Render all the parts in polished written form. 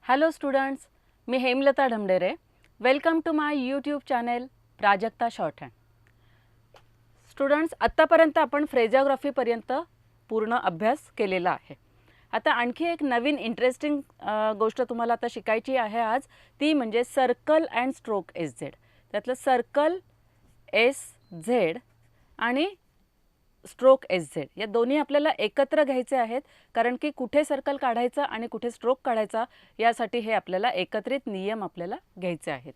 Hello students, मी Hemlata Dhamdere. Welcome to my YouTube channel Prajakta shorthand. Students, आत्तापर्यंत आपण फ्रेझोग्राफीपर्यंत पूर्ण अभ्यास केलेला आहे. आता आणखी एक नवीन इंटरेस्टिंग गोष्ट तुम्हाला आता शिकायची आहे आज, ती म्हणजे circle and stroke S Z. त्यातलं सर्कल एस झेड आणि स्ट्रोक एस झेड या दोन्ही आपल्याला एकत्र घ्यायचे आहेत, कारण की कुठे सर्कल काढायचा आणि कुठे स्ट्रोक काढायचा यासाठी हे आपल्याला एकत्रित नियम आपल्याला घ्यायचे आहेत.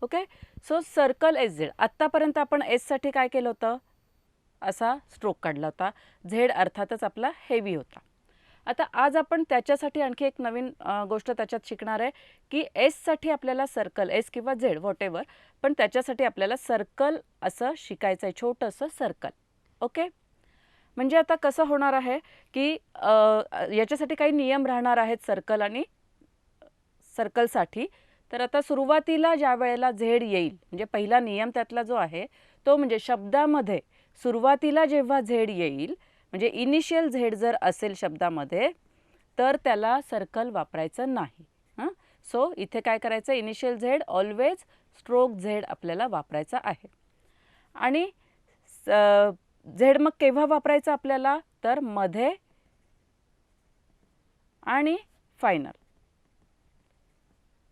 Okay, so circle S Z. आत्तापर्यंत आपण एससाठी काय केलं होतं, असा स्ट्रोक काढला होता. झेड अर्थातच आपला हेवी होता. आता आज आपण त्याच्यासाठी आणखी एक नवीन गोष्ट त्याच्यात शिकणार आहे की एससाठी आपल्याला सर्कल, एस किंवा झेड व्हॉटेवर, पण त्याच्यासाठी आपल्याला सर्कल असं शिकायचं आहे, छोटंसं सर्कल. ओके, म्हणजे आता कसं होणार आहे की याच्यासाठी काही नियम राहणार आहेत सर्कल आणि सर्कलसाठी. तर आता सुरुवातीला ज्या वेळेला झेड येईल, म्हणजे पहिला नियम त्यातला जो आहे तो म्हणजे शब्दामध्ये सुरुवातीला जेव्हा झेड येईल, म्हणजे इनिशियल झेड जर असेल शब्दामध्ये, तर त्याला सर्कल वापरायचं नाही. सो इथे काय करायचं, initial Z always stroke Z आपल्याला वापरायचा आहे. आणि झेड मग केव्हा वापरायचं आपल्याला, तर मध्ये आणि फायनल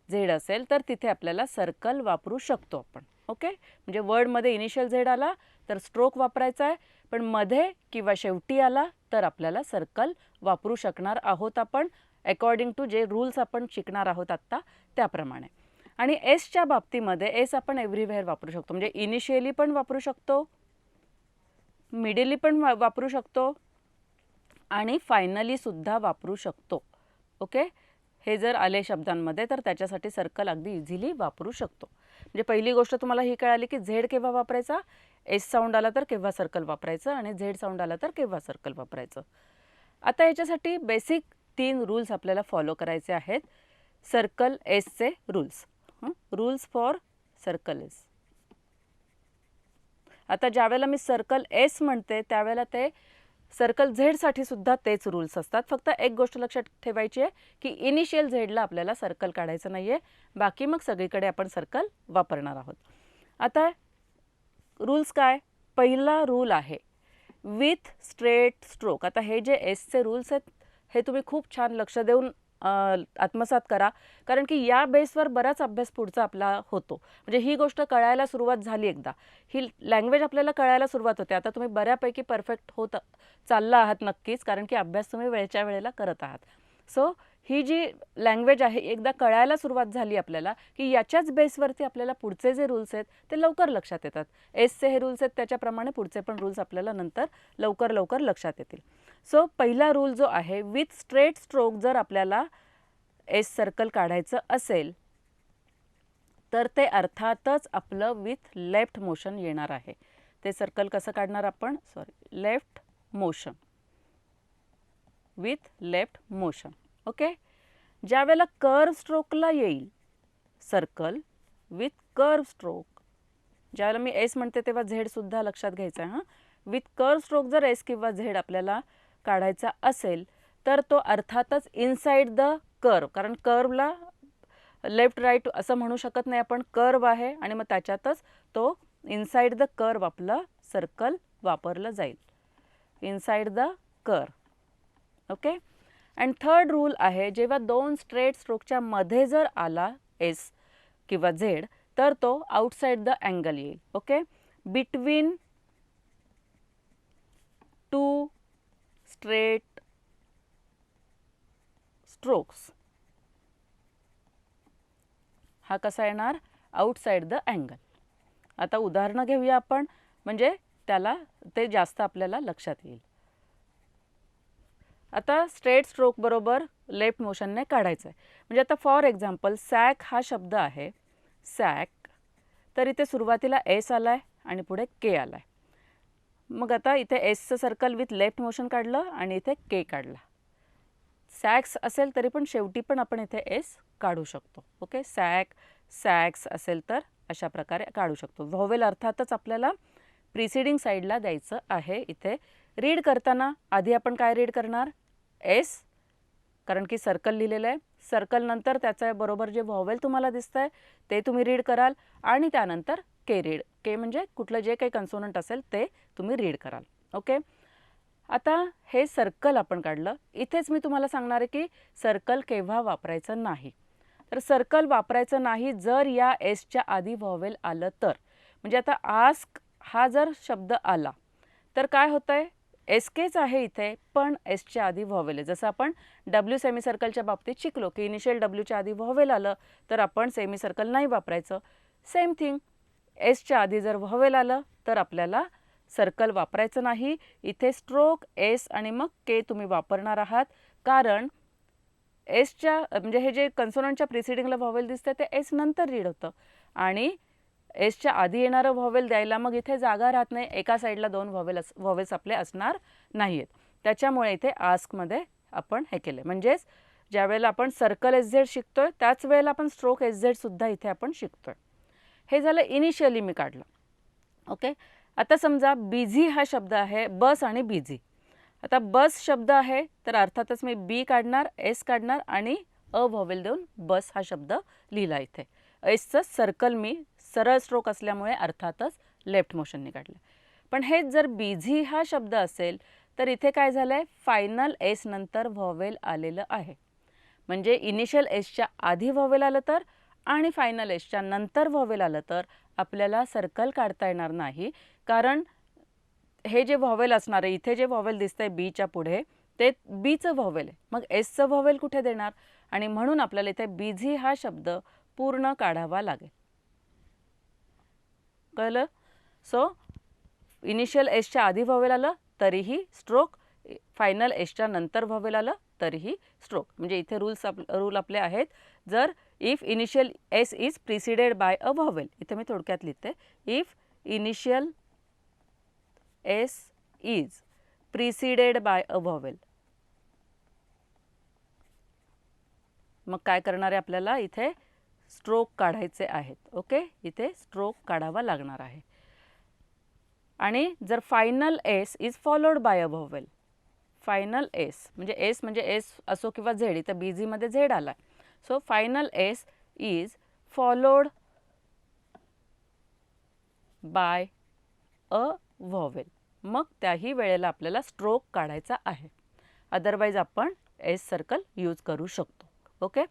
झेड असेल तर तिथे आपल्याला सर्कल वापरू शकतो आपण. ओके, म्हणजे वर्डमध्ये इनिशियल झेड आला तर स्ट्रोक वापरायचा आहे, पण मध्ये किंवा शेवटी आला तर आपल्याला सर्कल वापरू शकणार आहोत आपण, अकॉर्डिंग टू जे रूल्स आपण शिकणार आहोत आत्ता त्याप्रमाणे. आणि एसच्या बाबतीमध्ये एस आपण एव्हरीवेअर वापरू शकतो, म्हणजे इनिशियली पण वापरू शकतो, मिडली पण वापरू शकतो आणि फायनली सुद्धा वापरू शकतो. ओके, हे जर आले शब्दांमध्ये तर त्याच्यासाठी सर्कल अगदी इझिली वापरू शकतो. म्हणजे पहिली गोष्ट तुम्हाला ही कळाली की झेड केव्हा वापरायचा, एस साऊंड आला तर केव्हा सर्कल वापरायचं, आणि झेड साऊंड आला तर केव्हा सर्कल वापरायचं. आता याच्यासाठी बेसिक 3 रूल्स आपल्याला फॉलो करायचे आहेत. सर्कल एसचे rules, rules for circle S. आता ज्यावेळेला मी सर्कल एस म्हणते त्यावेळेला ते सर्कल झेडसाठी सुद्धा तेच रूल्स असतात. फक्त एक गोष्ट लक्षात ठेवायची आहे की इनिशियल झेडला आपल्याला सर्कल काढायचं नाही आहे, बाकी मग सगळीकडे आपण सर्कल वापरणार आहोत. आता रूल्स काय, पहिला रूल आहे विथ स्ट्रेट स्ट्रोक. आता हे जे एसचे रूल्स आहेत हे तुम्ही खूप छान लक्ष देऊन आत्मसात करा, कारण की या बेसवर बराच अभ्यास पुढचा आपला होतो. म्हणजे ही गोष्ट कळायला सुरुवात झाली, एकदा ही लँग्वेज आपल्याला कळायला सुरुवात होते, आता तुम्ही बऱ्यापैकी परफेक्ट होत चालला आहात नक्कीच, कारण की अभ्यास तुम्ही वेळच्या वेळेला करत आहात. सो ही जी लँग्वेज आहे एकदा कळायला सुरुवात झाली आपल्याला की याच्याच बेसवरती आपल्याला पुढचे जे रूल्स आहेत ते लवकर लक्षात येतात. एसचे हे रूल्स आहेत त्याच्याप्रमाणे पुढचे पण रूल्स आपल्याला नंतर लवकर लवकर लक्षात येतील. सो पहिला रूल जो आहे, विथ स्ट्रेट स्ट्रोक जर आपल्याला एस सर्कल काढायचं असेल तर ते अर्थातच आपलं विथ लेफ्ट मोशन येणार आहे. ते सर्कल कसं काढणार आपण, left motion, with left motion. Okay, ज्या वेळेला कर्व स्ट्रोकला येईल सर्कल विथ कर्व स्ट्रोक, ज्यावेळेला मी एस म्हणते तेव्हा झेड सुद्धा लक्षात घ्यायचा आहे. विथ कर्व स्ट्रोक जर एस किंवा झेड आपल्याला काढायचा असेल तर तो अर्थातच इनसाइड द कर्व, कारण कर्वला लेफ्ट राईट असं म्हणू शकत नाही आपण, कर्व आहे आणि मग त्याच्यातच तो इनसाइड द कर्व आपलं सर्कल वापरलं जाईल, inside the curve. Okay, and third rule आहे, जेव्हा दोन स्ट्रेट स्ट्रोकच्या मध्ये जर आला एस किंवा झेड तर तो आउटसाइड द अँगल येईल. Okay, between two straight strokes हा कसा येणार, आउटसाइड द अँगल. आता उदाहरणं घेऊया आपण, म्हणजे त्याला ते जास्त आपल्याला लक्षात येईल. आता स्ट्रेट स्ट्रोक बरोबर लेफ्ट मोशनने काढायचं आहे. म्हणजे आता फॉर एक्झाम्पल सॅक हा शब्द आहे, सॅक, तर इथे सुरुवातीला एस आला आहे आणि पुढे के आला आहे. मग आता इथे एसचं सर्कल विथ लेफ्ट मोशन काढलं आणि इथे के काढला. सॅक्स असेल तरी पण शेवटी पण आपण इथे एस काढू शकतो. ओके, सॅक, सॅक्स असेल तर अशा प्रकारे काढू शकतो. व्हॉवेल अर्थातच आपल्याला प्रिसिडिंग साईडला द्यायचं आहे. इथे रीड करताना आधी आपण काय रीड करणार, एस, कारण की सर्कल लिहिलेलं आहे, सर्कल नंतर त्याच्या बरोबर जे व्हॉवेल तुम्हाला दिसतंय ते तुम्ही रीड कराल आणि त्यानंतर के रीड, के म्हणजे कुठलं जे काही कन्सोनंट असेल ते तुम्ही रीड कराल. ओके, आता हे सर्कल आपण काढलं. इथेच मी तुम्हाला सांगणार आहे की सर्कल केव्हा वापरायचं नाही. तर सर्कल वापरायचं नाही जर या एसच्या आधी व्हॉवेल आलं तर. म्हणजे आता आस्क हा जर शब्द आला तर काय होतंय, एस केच आहे इथे पण एसच्या आधी व्हॉवेल आहे. जसं आपण डब्ल्यू सेमी सर्कलच्या बाबतीत शिकलो की इनिशियल डब्ल्यूच्या आधी व्हॉवेल आलं तर आपण सेमी सर्कल नाही वापरायचं. सेम थिंग, एसच्या आधी जर व्हॉवेल आलं तर आपल्याला सर्कल वापरायचं नाही. इथे स्ट्रोक, एस आणि मग के तुम्ही वापरणार आहात, कारण एसच्या म्हणजे हे जे कन्सोनंटच्या प्रिसिडिंगला व्हॉवेल दिसतं ते एस नंतर रीड होतं आणि एसच्या आधी येणारं व्हॉवेल द्यायला मग इथे जागा राहत नाही. एका साईडला दोन व्हॉवेल्स आपले असणार नाही आहेत. त्याच्यामुळे इथे आस्कमध्ये आपण हे केलं. म्हणजेच ज्यावेळेला आपण सर्कल एस झेड शिकतोय त्याच वेळेला आपण स्ट्रोक एस झेडसुद्धा इथे आपण शिकतोय. हे झालं इनिशियली मी काढलं. ओके, आता समजा बिझी हा शब्द आहे, बस आणि बिझी. आता बस शब्द आहे तर अर्थातच मी बी काढणार, एस काढणार आणि अ व्हॉवेल देऊन बस हा शब्द लिहिला. इथे एसचं सर्कल मी सरळ स्ट्रोक असल्यामुळे अर्थातच लेफ्ट मोशनने काढलं. पण हेच जर बिझी हा शब्द असेल तर इथे काय झालं आहे, फायनल एस नंतर व्हॉवेल आलेलं आहे. म्हणजे इनिशियल एसच्या आधी व्हॉवेल आलं तर आणि फायनल एसच्या नंतर व्हॉवेल आलं तर आपल्याला सर्कल काढता येणार नाही, कारण हे जे व्हॉवेल असणार आहे, इथे जे व्हॉवेल दिसतंय बीच्या पुढे ते बीचं व्हॉवेल आहे. मग एसचं व्हॉवेल कुठे देणार, आणि म्हणून आपल्याला इथे बिझी हा शब्द पूर्ण काढावा लागेल. कळलं? सो इनिशियल एसच्या आधी व्हॉवेल आलं तरीही स्ट्रोक, फायनल एसच्या नंतर व्हॉवेल आलं तरीही स्ट्रोक. म्हणजे इथे रूल आपले आहेत, जर if initial S is preceded by a vowel, इथे मी थोडक्यात लिहिते, if initial S is preceded by a vowel, मग काय करणार आहे आपल्याला, इथे स्ट्रोक काढायचे आहेत. ओके, इथे स्ट्रोक काढावा लागणार आहे. आणि जर final S is followed by a vowel, final S म्हणजे एस असो किंवा झेड, इथं बिझीमध्ये झेड आला, so final S is followed by a vowel, मग त्याही वेळेला आपल्याला स्ट्रोक काढायचा आहे. अदरवाईज आपण एस सर्कल यूज करू शकतो. ओके,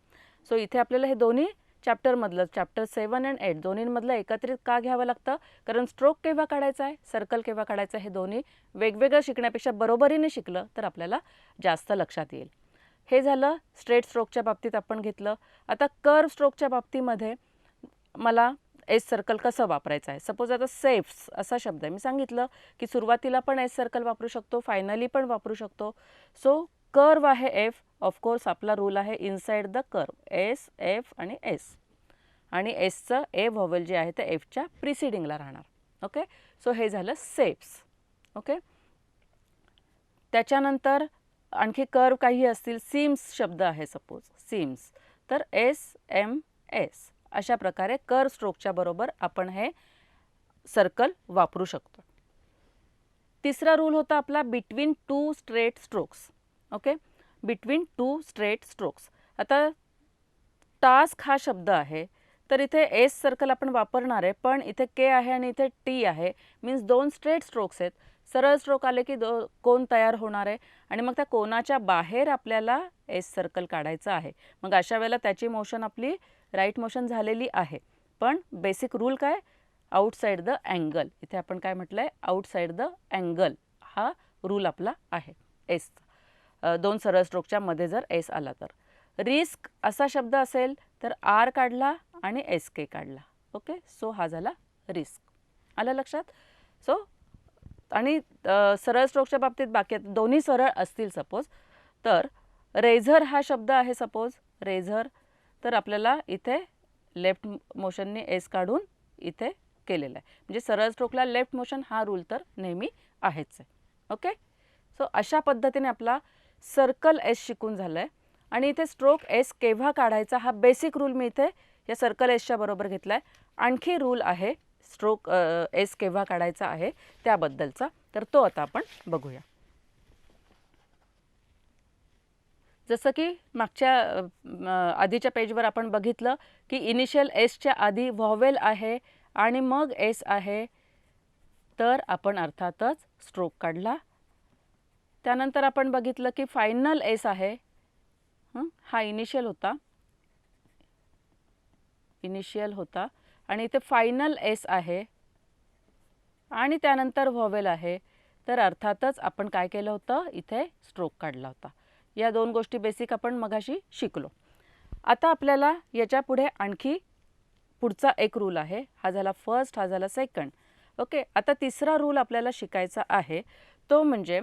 सो इथे आपल्याला हे दोन्ही चॅप्टरमधलं, चॅप्टर 7 आणि 8 दोन्हींमधलं एकत्रित का घ्यावं लागतं, कारण स्ट्रोक केव्हा काढायचा आहे, सर्कल केव्हा काढायचं आहे, हे दोन्ही वेगवेगळं शिकण्यापेक्षा बरोबरीने शिकलं तर आपल्याला जास्त लक्षात येईल. हे झालं स्ट्रेट स्ट्रोकच्या बाबतीत आपण घेतलं. आता कर्व स्ट्रोकच्या बाबतीमध्ये मला एस सर्कल कसं वापरायचं आहे. सपोज आता सेफ्स असा शब्द आहे, मी सांगितलं की सुरुवातीला पण एस सर्कल वापरू शकतो, फायनली पण वापरू शकतो. सो कर्व आहे एफ, ऑफकोर्स आपला रूल आहे inside the curve, S, F आणि एस, आणि एसचं ए व्हॉवेल जे आहे ते एफच्या प्रिसिडिंगला राहणार. ओके, सो हे झालं सेफ्स. ओके, त्याच्यानंतर आणखी कर्व काही असतील, सीम्स शब्द आहे सपोज सीम्स, तर एस, एम, एस अशा प्रकारे कर्व स्ट्रोकच्या बरोबर आपण हे सर्कल वापरू शकतो. तिसरा रूल होता आपला between two straight strokes. Okay, between two straight strokes. आता टास्क हा शब्द आहे तर इथे एस सर्कल आपण वापरणार आहे, पण इथे के आहे आणि इथे टी आहे, मीन्स दोन स्ट्रेट स्ट्रोक्स आहेत. सरळ स्ट्रोक आले की कोन तयार होणार आहे आणि मग त्या कोनाच्या बाहेर आपल्याला एस सर्कल काढायचं आहे. मग अशा वेळेला त्याची मोशन आपली राईट मोशन झालेली आहे, पण बेसिक रूल काय, आउटसाइड द अँगल. इथे आपण काय म्हटलं आहे, आउटसाइड द अँगल हा रूल आपला आहे एस. दोन सरळ स्ट्रोकच्या मध्ये जर एस आला तर. रिस्क असा शब्द असेल तर आर काढला आणि एस के काढला. ओके, सो हा झाला रिस्क. आलं लक्षात? सो आणि सरळ स्ट्रोकच्या बाबतीत बाकी दोन्ही सरळ असतील सपोज, तर रेझर हा शब्द आहे सपोज रेझर, तर आपल्याला इथे लेफ्ट मोशनने एस काढून इथे केलेलं आहे. म्हणजे सरळ स्ट्रोकला लेफ्ट मोशन हा रूल तर नेहमी आहेच आहे. ओके, सो अशा पद्धतीने आपला सर्कल एस शिकून झालं आहे. आणि इथे स्ट्रोक एस केव्हा काढायचा हा बेसिक रूल मी इथे या सर्कल एसच्या बरोबर घेतला आहे. आणखी रूल आहे स्ट्रोक एस केव्हा काढायचा आहे त्याबद्दलचा, तर तो आता आपण बघूया. जसं की मागच्या आधीच्या पेजवर आपण बघितलं की इनिशियल एसच्या आधी व्हॉवेल आहे आणि मग एस आहे, तर आपण अर्थातच स्ट्रोक काढला. त्यानंतर आपण बघितलं की फायनल एस आहे, हा इनिशियल होता आणि इथे फायनल एस आहे आणि त्यानंतर व्हॉवेल आहे, तर अर्थातच आपण काय केलं होतं, इथे स्ट्रोक काढला होता. या दोन गोष्टी बेसिक आपण मगाशी शिकलो. आता आपल्याला याच्या पुढे आणखी पुढचा एक रूल आहे. हा झाला फर्स्ट, हा झाला सेकंड. ओके, आता तिसरा रूल आपल्याला शिकायचा आहे, तो म्हणजे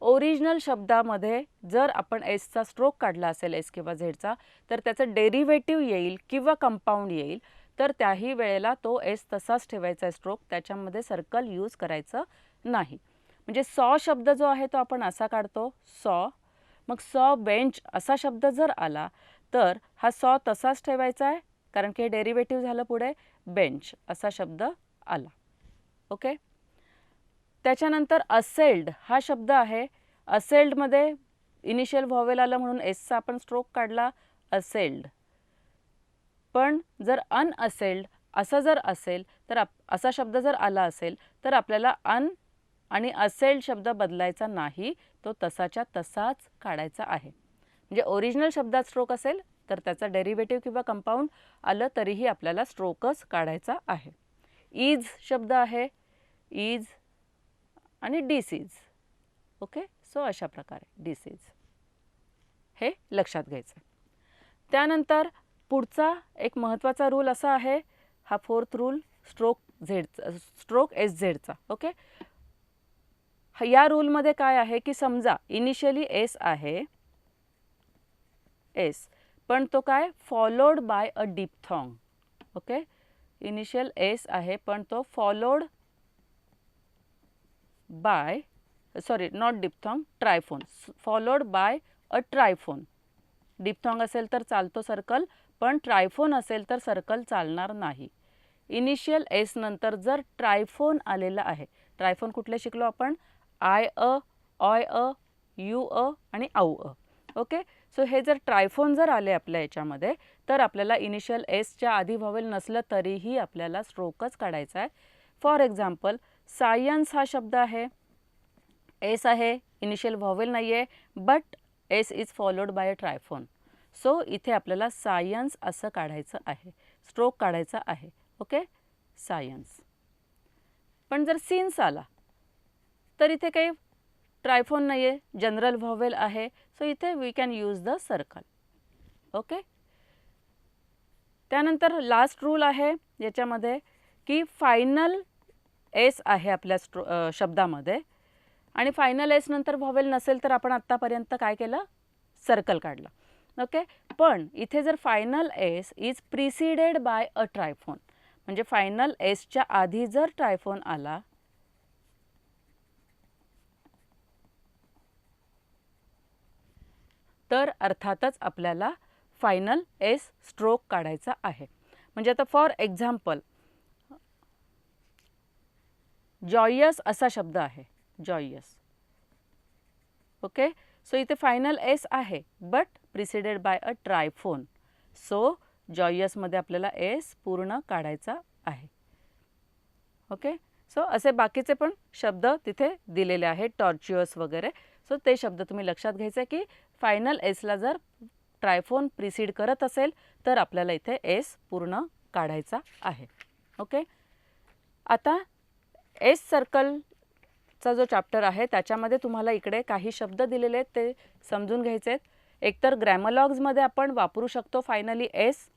ओरिजिनल शब्दामध्ये जर आपण एसचा स्ट्रोक काढला असेल, एस किंवा झेडचा, तर त्याचं डेरिव्हेटिव्ह येईल किंवा कंपाऊंड येईल, तर त्याही वेळेला तो एस तसाच ठेवायचा आहे स्ट्रोक, त्याच्यामध्ये सर्कल यूज करायचं नाही. म्हणजे सॉ शब्द जो आहे तो आपण असा काढतो, सॉ. मग सॉ बेंच असा शब्द जर आला तर हा सॉ तसाच ठेवायचा आहे, कारण की डेरिव्हेटिव्ह झालं पुढे बेंच असा शब्द आला. ओके, त्याच्यानंतर असेल्ड हा शब्द आहे. असेल्डमध्ये इनिशियल व्हॉवेल आलं म्हणून एसचा आपण स्ट्रोक काढला, असेल्ड. पण जर अनअसेल्ड असं जर असेल तर असा शब्द जर आला असेल तर आपल्याला अन आणि असेल्ड शब्द बदलायचा नाही, तो तसाच्या तसाच काढायचा आहे. म्हणजे ओरिजिनल शब्दात स्ट्रोक असेल तर त्याचा डेरिव्हेटिव्ह किंवा कंपाऊंड आलं तरीही आपल्याला स्ट्रोकच काढायचा आहे. इज शब्द आहे, इज आणि डिसीज. ओके, सो अशा प्रकारे डिसीज हे लक्षात घ्यायचं. त्यानंतर पुढचा एक महत्त्वाचा रूल असा आहे, हा फोर्थ रूल स्ट्रोक एस झेडचा. ओके, या रूलमध्ये काय आहे की समजा इनिशियली एस आहे, एस, पण तो काय followed by a diphthong. Okay, initial S आहे पण तो followed by, sorry not diphthong, triphone, followed by a triphone. Diphthong असेल तर चालतो सर्कल, पण ट्रायफोन असेल तर सर्कल चालणार नाही. इनिशियल एस नंतर जर ट्रायफोन आलेला आहे, ट्रायफोन कुठले शिकलो आपण, आय अ, ऑय अ, यू अ आणि औ अ. ओके, सो हे जर ट्रायफोन जर आले आपल्या याच्यामध्ये तर आपल्याला इनिशियल एसच्या आधी व्हॉवेल नसलं तरीही आपल्याला स्ट्रोकच काढायचा आहे. फॉर एक्झाम्पल सायन्स हा शब्द आहे, एस आहे, इनिशियल व्हॉवेल नाही आहे, but S is followed by a triphone. So इथे आपल्याला सायन्स असं काढायचं आहे, स्ट्रोक काढायचा आहे. Okay, science. पण जर सिन्स आला तर इथे काही ट्रायफोन नाही आहे, जनरल व्हॉवेल आहे, सो इथे we can use the circle. Okay, त्यानंतर लास्ट रूल आहे याच्यामध्ये की फायनल एस आहे आपल्या शब्दामध्ये आणि फायनल एस नंतर व्हॉवेल नसेल तर आपण आत्तापर्यंत काय केलं, सर्कल काढलं. ओके, पण इथे जर final S is preceded by a triphone, म्हणजे फायनल एसच्या आधी जर ट्रायफोन आला तर अर्थातच आपल्याला फायनल एस स्ट्रोक काढायचा आहे. म्हणजे आता फॉर एक्झाम्पल जॉयस असा शब्द आहे, जॉयस. ओके, सो इथे फायनल एस आहे but preceded by a triphone, so जॉयसमध्ये आपल्याला एस पूर्ण काढायचा आहे. ओके, सो असे बाकीचे पण शब्द तिथे दिलेले आहेत, टॉर्च्युअस वगैरे. सो ते शब्द तुम्ही लक्षात घ्यायचे की फायनल एसला जर ट्रायफोन प्रिसीड करत असेल तर आपल्याला इथे एस पूर्ण काढायचा आहे. ओके, आता एस सर्कलचा जो चॅप्टर आहे त्याच्यामध्ये तुम्हाला इकडे काही शब्द दिलेले आहेत ते समजून घ्यायचे आहेत. एकतर ग्रॅमलॉग्समध्ये आपण वापरू शकतो फायनली एस,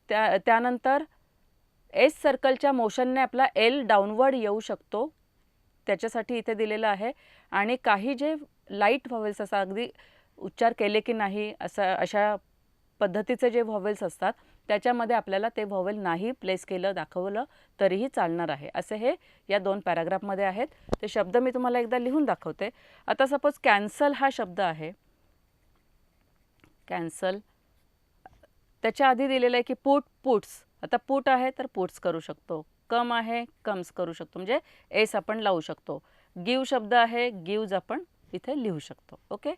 त्यानंतर एस सर्कलच्या मोशनने आपला एल डाऊनवर्ड येऊ शकतो, त्याच्यासाठी इथे दिलेलं आहे. आणि काही जे लाईट व्हॉवेल्स असतात, अगदी उच्चार केले की नाही अशा पद्धतीचे जे व्हॉवेल्स असतात त्याच्यामध्ये आपल्याला ते व्हॉवेल नाही प्लेस केलं, दाखवलं तरीही चालणार आहे. असे हे या 2 पॅराग्राफमध्ये आहेत. ते शब्द मी तुम्हाला एकदा लिहून दाखवते. आता सपोज कॅन्सल हा शब्द आहे, कॅन्सल, त्याच्या आधी दिलेलं आहे की पुट, पुट्स. आता पुट आहे तर पुट्स करू शकतो, कम आहे कम्स करू शकतो, म्हणजे एस आपण लावू शकतो. गिव शब्द आहे, गिव्ज आपण इथे लिहू शकतो. ओके,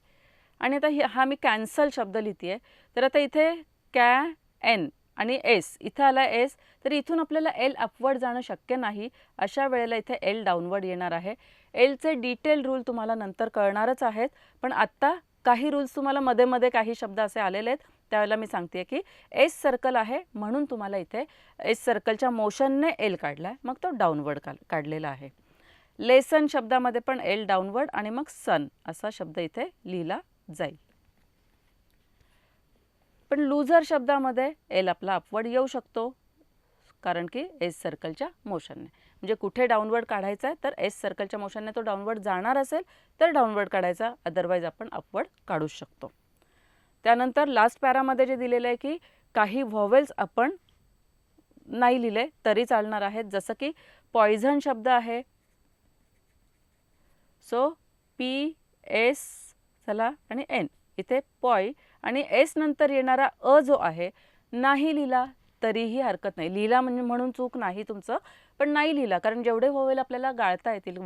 आणि आता हा मी कॅन्सल शब्द लिहिते आहे, तर आता इथे कॅ एन आणि एस इथं आला एस, तर इथून आपल्याला एल अपवर्ड जाणं शक्य नाही. अशा वेळेला इथे एल डाऊनवर्ड येणार आहे. एलचे डिटेल रूल तुम्हाला नंतर कळणारच आहेत, पण आत्ता काही रूल्स तुम्हाला मध्ये मध्ये काही शब्द असे आलेले आहेत, त्यावेळेला मी सांगते की एस सर्कल आहे म्हणून तुम्हाला इथे एस सर्कलच्या मोशनने एल काढला आहे, मग तो डाऊनवर्ड काढलेला आहे. लेसन शब्दामध्ये पण एल डाऊनवर्ड आणि मग सन असा शब्द इथे लिहिला जाईल. पण लूजर शब्दामध्ये एल आपला अपवर्ड येऊ शकतो, कारण की एस सर्कलच्या मोशनने. म्हणजे कुठे डाऊनवर्ड काढायचा आहे, तर एस सर्कलच्या मोशनने तो डाऊनवर्ड जाणार असेल तर डाऊनवर्ड काढायचा, अदरवाईज आपण अपवर्ड काढू शकतो. त्यानंतर लास्ट पॅरामध्ये जे दिलेलं आहे की काही व्हॉवेल्स आपण नाही लिहिले तरी चालणार आहेत, जसं की पॉइझन शब्द आहे, सो पी एस चला आणि एन इथे पॉय आणि एस नंतर येणारा अ जो आहे नाही लिहिला तरीही हरकत नाही. लिहिला म्हणजे म्हणून चूक नाही तुमचं, पण नाही लिहिला कारण जेवढे व्हॉवेल आपल्याला गाळता येतील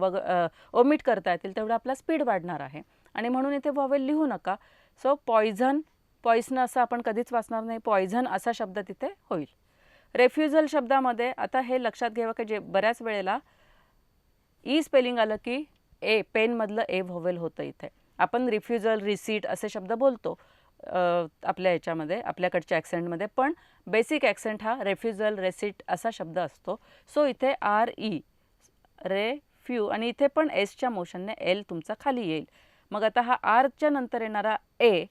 ओमिट करता येतील तेवढा आपला स्पीड वाढणार आहे आणि म्हणून इथे व्हॉवेल लिहू नका. सो पॉइझन, पॉइझन असं आपण कधीच वाचणार नाही, पॉइझन असा शब्द तिथे होईल. रेफ्युजल शब्दामध्ये आता हे लक्षात घ्यावं की जे बऱ्याच वेळेला ई स्पेलिंग आलं की ए पेनमधलं ए व्हॉवेल होतं. इथे आपण रिफ्युजल, रिसीट असे शब्द बोलतो आपल्या याच्यामध्ये, आपल्याकडच्या ॲक्सेंटमध्ये, पण बेसिक ॲक्सेंट हा रेफ्युजल, रेसिट असा शब्द असतो. सो इथे आर ई रेफ्यू आणि इथे पण एसच्या मोशनने एल तुमचा खाली येईल. मग आता हा आरच्या नंतर येणारा ए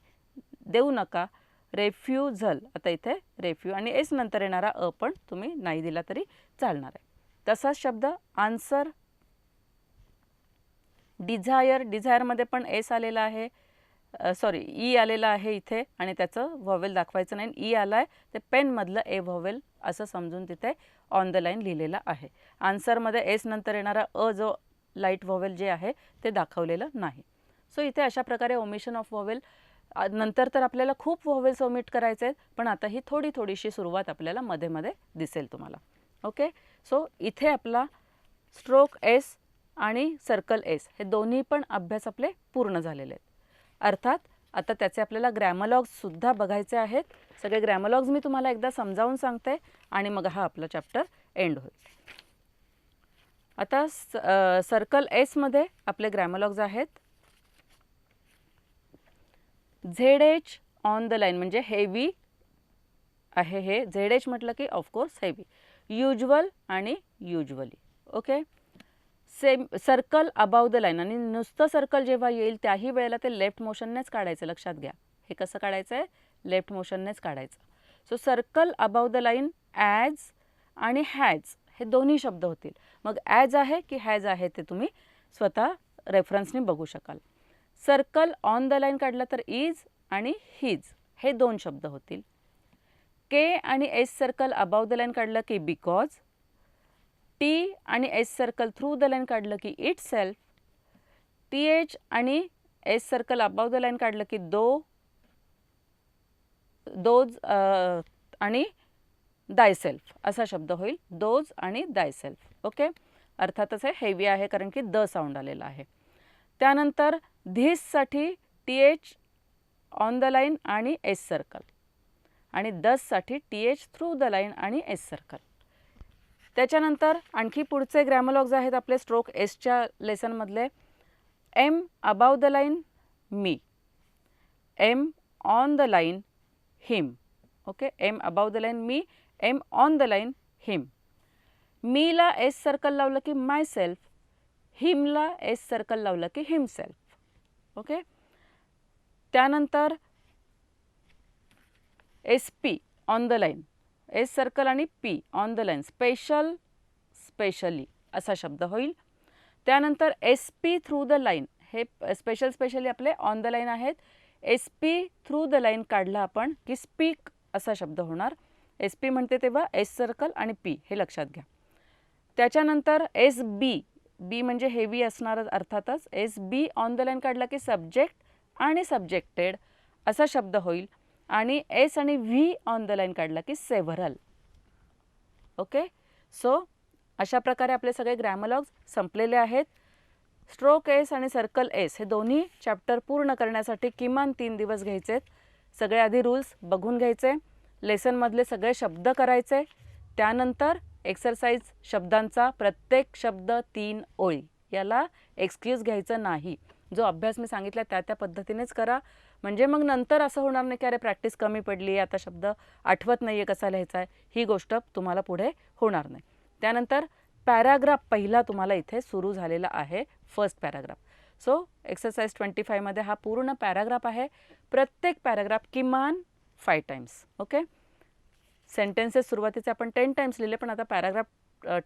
देऊ नका, रेफ्युजल आता इथे रेफ्यू आणि एस नंतर येणारा अ पण तुम्ही नाही दिला तरी चालणार आहे. तसाच शब्द आन्सर, डिझायर, डिझायरमध्ये पण एस आलेला आहे, सॉरी ई आलेला आहे इथे आणि त्याचं व्हॉवेल दाखवायचं नाही, ई आला आहे ते पेनमधलं ए व्हॉवेल असं समजून तिथे ऑन द लाईन लिहिलेलं आहे. आन्सरमध्ये एस नंतर येणारा अ जो लाईट व्हॉवेल जे आहे ते दाखवलेलं नाही. सो इथे अशा प्रकारे ओमिशन ऑफ व्हॉवेल, नंतर तर आपल्याला खूप व्हॉवेल्स ओमिट करायचे आहेत, पण आता ही थोडीशी सुरुवात आपल्याला मध्ये मध्ये दिसेल तुम्हाला. ओके, सो इथे आपला स्ट्रोक एस आणि सर्कल एस हे दोन्ही पण अभ्यास आपले पूर्ण झालेले आहेत. अर्थात आता त्याचे आपल्याला ग्रॅमलॉग्ससुद्धा बघायचे आहेत. सगळे ग्रॅमलॉग्स मी तुम्हाला एकदा समजावून सांगते आणि मग हा आपला चॅप्टर एंड होईल. आता सर्कल एसमध्ये आपले ग्रॅमलॉग्स आहेत. Z H on the line म्हणजे हेवी आहे, हे झेड एच म्हटलं की ऑफकोर्स हेवी, युज्युअल आणि usually. Okay, same circle above the line आणि नुसतं सर्कल जेव्हा येईल त्याही वेळेला ते लेफ्ट मोशननेच काढायचं. लक्षात घ्या, हे कसं काढायचं आहे, लेफ्ट मोशननेच काढायचं. So circle above the line as आणि हॅज हे दोन्ही शब्द होतील. मग ॲज आहे की हॅज आहे ते तुम्ही स्वतः रेफरन्सने बघू शकाल. सर्कल ऑन द लाईन काढलं तर इज आणि हिज हे दोन शब्द होतील. के आणि S circle above the line काढलं की बिकॉज, टी आणि S circle through the line काढलं की इट सेल्फ, टी एच आणि S circle above the line काढलं की दोज आणि दाय सेल्फ असा शब्द होईल, दोज आणि दाय सेल्फ. ओके, अर्थातच हे हेवी आहे कारण की द साऊंड आलेला आहे. त्यानंतर धिससाठी T H on the line आणि एस सर्कल आणि दससाठी T H through the line आणि एस सर्कल. त्याच्यानंतर आणखी पुढचे ग्रॅमलॉग्स आहेत आपले स्ट्रोक एसच्या लेसनमधले. M above the line me, M on the line him. Okay, M above the line me, M on the line him. मीला एस सर्कल लावलं की माय सेल्फ, हिमला एस सर्कल लावलं की हिमसेल्फ. ओके, त्यानंतर S P on the line, S circle आणि P on the line, special, specially असा शब्द होईल. त्यानंतर S P through the line, हे स्पेशल स्पेशली आपले ऑन द लाईन आहेत. S P through the line काढला आपण की स्पीक असा शब्द होणार. एस पी म्हणते तेव्हा एस सर्कल आणि पी हे लक्षात घ्या. त्याच्यानंतर एस बी, बी म्हणजे हेवी असणार अर्थातच. S be on the line काढला की सब्जेक्ट आणि सब्जेक्टेड असा शब्द होईल आणि एस आणि व्ही ऑन द लाईन काढला की सेव्हरल. ओके, सो अशा प्रकारे आपले सगळे ग्रॅमलॉग्स संपलेले आहेत. स्ट्रोक एस आणि सर्कल एस हे दोन्ही चॅप्टर पूर्ण करण्यासाठी किमान 3 दिवस घ्यायचे. सगळे आधी रूल्स बघून घ्यायचे, लेसनमधले सगळे शब्द करायचे, त्यानंतर एक्सरसाइज शब्दांचा प्रत्येक शब्द 3 ओळी. याला एक्सक्यूज घ्यायचं नाही. जो अभ्यास मी सांगितला त्या पद्धतीनेच करा. म्हणजे मग नंतर असं होणार नाही की अरे प्रॅक्टिस कमी पडली, आता शब्द आठवत नाही आहे कसा लिहायचा आहे. ही गोष्ट तुम्हाला पुढे होणार नाही. त्यानंतर पॅराग्राफ पहिला तुम्हाला इथे सुरू झालेला आहे, फर्स्ट पॅराग्राफ. सो एक्सरसाइज 25 मध्ये हा पूर्ण पॅराग्राफ आहे. प्रत्येक पॅराग्राफ किमान 5 टाइम्स. ओके. सेंटेन्सेस सुरुवातीचे आपण 10 टाइम्स लिहिले, पण आता पॅराग्राफ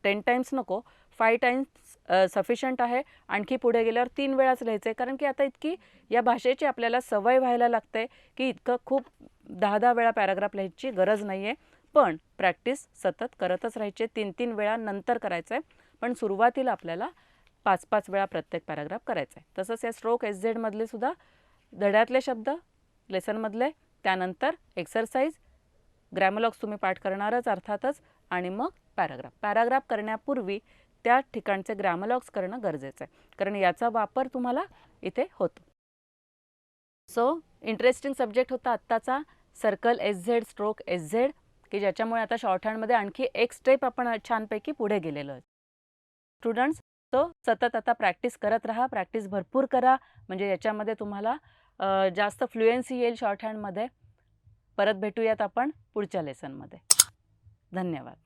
10 टाइम्स नको, 5 टाइम्स सफिशियंट आहे. आणखी पुढे गेल्यावर 3 वेळाच लिहायचं आहे, कारण की आता इतकी या भाषेची आपल्याला सवय व्हायला लागते की इतकं खूप 10-10 वेळा पॅराग्राफ लिहायची गरज नाही आहे. पण प्रॅक्टिस सतत करतच राहायची. 3-3 वेळा नंतर करायचं आहे, पण सुरुवातीला आपल्याला 5-5 वेळा प्रत्येक पॅराग्राफ करायचा आहे. तसंच या स्ट्रोक एस झेडमधले सुद्धा धड्यातले शब्द लेसनमधले, त्यानंतर एक्सरसाइज, ग्रॅमरलॉग्स तुम्ही पाठ करणारच अर्थातच, आणि मग पॅराग्राफ. पॅराग्राफ करण्यापूर्वी त्या ठिकाणचे ग्रॅमरलॉग्स करणं गरजेचं आहे, कारण याचा वापर तुम्हाला इथे होतो. सो इंटरेस्टिंग सब्जेक्ट होता आत्ताचा circle S Z, stroke S Z, की ज्याच्यामुळे आता शॉर्ट हँडमध्ये आणखी एक स्टेप आपण छानपैकी पुढे गेलेलो आहे. स्टुडंट्स, तो सतत आता प्रॅक्टिस करत राहा, प्रॅक्टिस भरपूर करा, म्हणजे याच्यामध्ये तुम्हाला जास्त फ्लुएन्सी येईल शॉर्ट हँडमध्ये. परत भेटूयात आपण पुढच्या लेसनमध्ये. धन्यवाद.